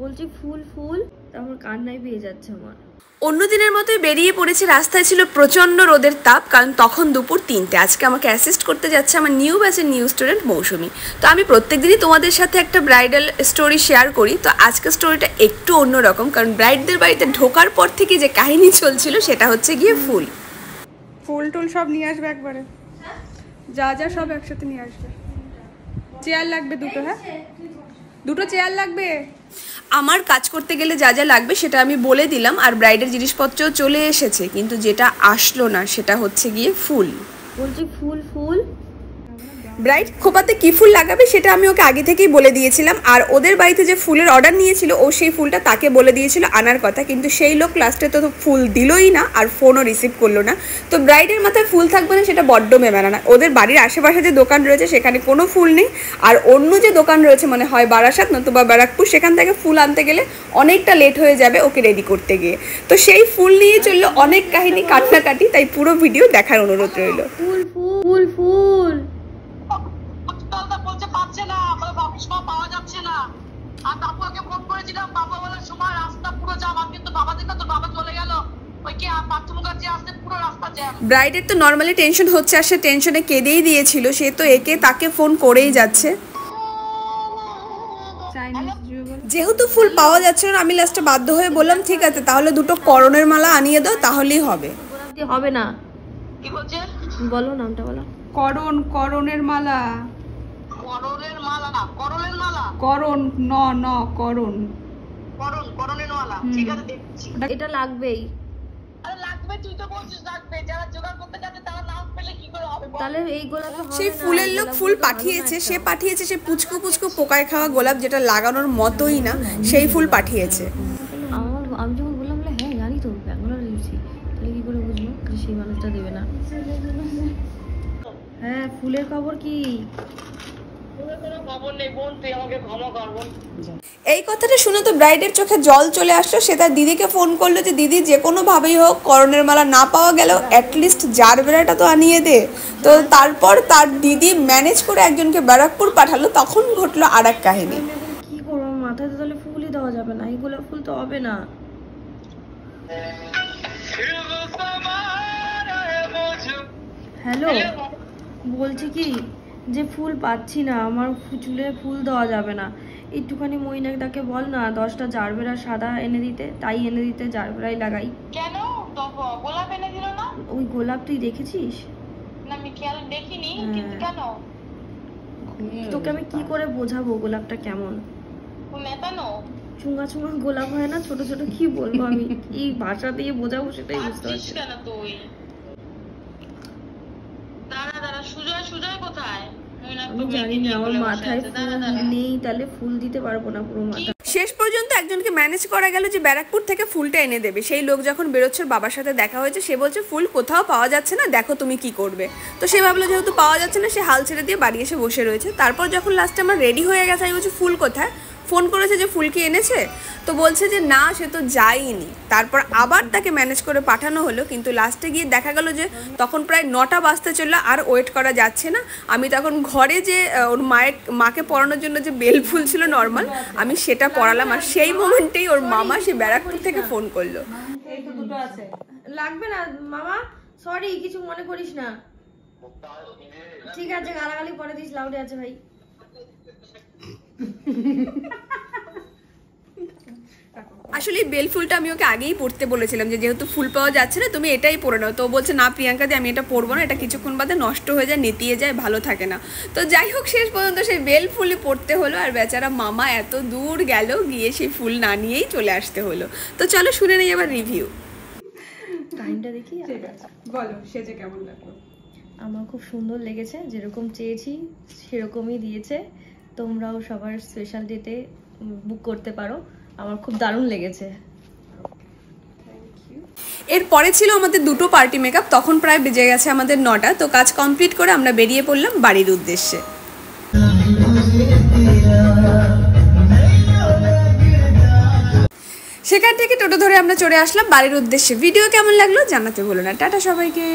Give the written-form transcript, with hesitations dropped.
বলছি ফুল ফুল, তারপর কান্নায় পেয়ে যাচ্ছে আমার। অন্য দিনের মতোই বেরিয়ে পড়েছি। রাস্তায় ছিল প্রচণ্ড রোদের তাপ, কারণ তখন দুপুর 3টে। আজকে আমাকে অ্যাসিস্ট করতে যাচ্ছে আমার নিউ ব্যাচের নিউ স্টুডেন্ট মৌসুমি। তো আমি প্রত্যেক দিনই তোমাদের সাথে একটা ব্রাইডাল স্টোরি শেয়ার করি, তো আজকের স্টোরিটা একটু অন্যরকম, কারণ ব্রাইডদের বাড়িতে ঢোকার পর থেকে যে কাহিনী চলছিল সেটা হচ্ছে গিয়ে ফুল টুল সব নিয়ে আসবে একবারে, যা যা সব একসাথে নিয়ে আসবে। চেয়ার লাগবে দুটো, হ্যাঁ দুটো চেয়ার লাগবে। আমার কাজ করতে গেলে যা যা লাগবে সেটা আমি বলে দিলাম, আর ব্রাইডের জিনিসপত্রও চলে এসেছে, কিন্তু যেটা আসলো না সেটা হচ্ছে গিয়ে ফুল। বলছি ফুল ফুল, ব্রাইড খোপাতে কী ফুল লাগাবে সেটা আমি ওকে আগে থেকেই বলে দিয়েছিলাম, আর ওদের বাড়িতে যে ফুলের অর্ডার নিয়েছিল ও সেই ফুলটা তাকে বলে দিয়েছিল আনার কথা, কিন্তু সেই লোক লাস্টে তো ফুল দিলই না আর ফোনও রিসিভ করলো না। তো ব্রাইডের মাথায় ফুল থাকবে না সেটা বড্ড মেমানা না। ওদের বাড়ির আশেপাশে যে দোকান রয়েছে সেখানে কোনো ফুল নেই, আর অন্য যে দোকান রয়েছে মানে হয় বারাসাত নতুবা ব্যারাকপুর, সেখান থেকে ফুল আনতে গেলে অনেকটা লেট হয়ে যাবে ওকে রেডি করতে গিয়ে। তো সেই ফুল নিয়ে চললো অনেক কাহিনী, কাটাকাটি, তাই পুরো ভিডিও দেখার অনুরোধ রইল। ফুল ফুল ফুল ব্রাইডের তো নর্মালি টেনশন হচ্ছে, আর সে টেনশনে কেঁদেই দিয়েছিল। সে তো একে তাকে ফোন করেই যাচ্ছে। যেহেতু ফুল পাওয়া যাচ্ছে না, আমি লাস্টে বাধ্য হয়ে বললাম ঠিক আছে তাহলে দুটো করণের মালা আনিয়ে দাও, তাহলেই হবে। হবে না, কি বলছে বলো, নামটা বলো। করণের মালা, করণের মালা না, করণের মালা, করণ ন ন করণ, করণের মালা। ঠিক আছে দেখছি। এটা লাগবেই। আরে লাগবে, তুই তো বলছিস লাগবে, যারা জোগাড় করতে যাচ্ছে তারা নাম পেলে কি করে হবে? তাহলে এই গোলাপ সেই ফুলের লোক ফুল পাঠিয়েছে, সে পাঠিয়েছে সে পুচকু পুচকু পোকায় খাওয়া গোলাপ, যেটা লাগানোর মতোই না, সেই ফুল পাঠিয়েছে। আমি যখন বললাম হ্যাঁ জানি তো ব্যাঙ্গালোর দিচ্ছি, তাহলে কি করে বুঝবো যে সেই মানুষটা দেবে না? হ্যাঁ ফুলের খবর কি? এই কথাটা শুনে তো ব্রাইডের চোখে জল চলে আসলো। সে তার দিদিকে ফোন করলো যে দিদি যে কোনোভাবেই হোক করণের মালা না পাওয়া গেল অ্যাটলিস্ট জার বেড়াটা তো আনিয়ে দে। তো তারপর তার দিদি ম্যানেজ করে একজনকে ব্যারাকপুর পাঠালো। তখন ঘটলো আর এক কাহিনী। কি করবো, মাথায় তো তাহলে ফুলই দেওয়া যাবে না, এই গোলাপ ফুল তো হবে না। হ্যালো, বলছি কি যে ফুল পাচ্ছি না, আমার চুলে ফুল দেওয়া যাবে না, একটুখানি মইনাকদাকে বল না 10টা জারবেরা সাদা এনে দিতে, তাই এনে দিতে, জারবেরাই লাগাই। কেন গোলাপ এনে দিল না? ওই গোলাপ তুই দেখেছিস? না আমি খেয়াল দেখিনি, কিন্তু কেন? তোকে আমি কি করে বোঝাবো গোলাপটা কেমন? নেতানো চুঙ্গা চুঙ্গা গোলাপ হয় না ছোট ছোট, কি বলবো আমি, কি ভাষা দিয়ে বোঝাবো সেটাই বুঝতে পারছি কেন তুই? দাঁড়া সুজয়, সুজয় কোথায়? আমি জানি না, আমার মাথায় ফুল নেই, তাহলে ফুল দিতে পারবো না পুরো মাথা। শেষ পর্যন্ত একজনকে ম্যানেজ করা গেল যে ব্যারাকপুর থেকে ফুলটা এনে দেবে। সেই লোক যখন বেরোচ্ছে বাবার সাথে দেখা হয়েছে, সে বলছে ফুল কোথাও পাওয়া যাচ্ছে না, দেখো তুমি কি করবে। তো সে ভাবলো যেহেতু পাওয়া যাচ্ছে না, সে হাল ছেড়ে দিয়ে বাড়ি এসে বসে রয়েছে। তারপর যখন লাস্টে আমার রেডি হয়ে গেছে, আমি বলছি ফুল কোথায়, ফোন করেছে যে ফুল কি এনেছে, তো বলছে যে না সে তো যায়নি। তারপর আবার তাকে ম্যানেজ করে পাঠানো হলো, কিন্তু লাস্টে গিয়ে দেখা গেল যে তখন প্রায় 9টা বাজতে চললো, আর ওয়েট করা যাচ্ছে না। আমি তখন ঘরে যে ওর মাকে পরানোর জন্য যে বেল ফুল ছিল নর্মাল, আমি সেটা পরালাম, আর সেই মোমেন্টেই ওর মামা সে ব্যারাকপুর থেকে ফোন করলো। লাগবে না মামা, সরি, কিছু মনে করিস না, ঠিক আছে, গালাগালি পরে দিস, লাউডে আছে ভাই। আসলে বেল ফুলটা আমি ওকে আগেই পড়তে বলেছিলাম যে যেহেতু ফুল পাওয়া যাচ্ছে না তুমি এটাই পরে নাও। তো বলছে না প্রিয়াঙ্কা দি আমি এটা পরবো না, এটা কিছুক্ষণ বাদে নষ্ট হয়ে যায়, নেতিয়ে যায়, ভালো থাকে না। তো যাই হোক শেষ পর্যন্ত সেই বেল ফুলই পড়তে হলো, আর বেচারা মামা এত দূর গেল, গিয়ে সেই ফুল না নিয়েই চলে আসতে হলো। তো চলো শুনে নেই এবার রিভিউ। টাইমটা দেখি, বলো সেজে কেমন লাগলো? আমার খুব সুন্দর লেগেছে, যেরকম চেয়েছি সেরকমই দিয়েছে। তোমরাও সবার স্পেশাল ডেতে বুক করতে পারো, আমার খুব দারুণ লেগেছে। এরপরে ছিল আমাদের দুটো পার্টি মেকআপ, তখন প্রায় বেজে গেছে আমাদের 9টা। তো কাজ কমপ্লিট করে আমরা বেরিয়ে পড়লাম বাড়ির উদ্দেশ্যে। সেখান থেকে টোটো ধরে আমরা চলে আসলাম বাড়ির উদ্দেশ্যে। ভিডিও কেমন লাগলো জানাতে ভুলো না। টাটা সবাইকে।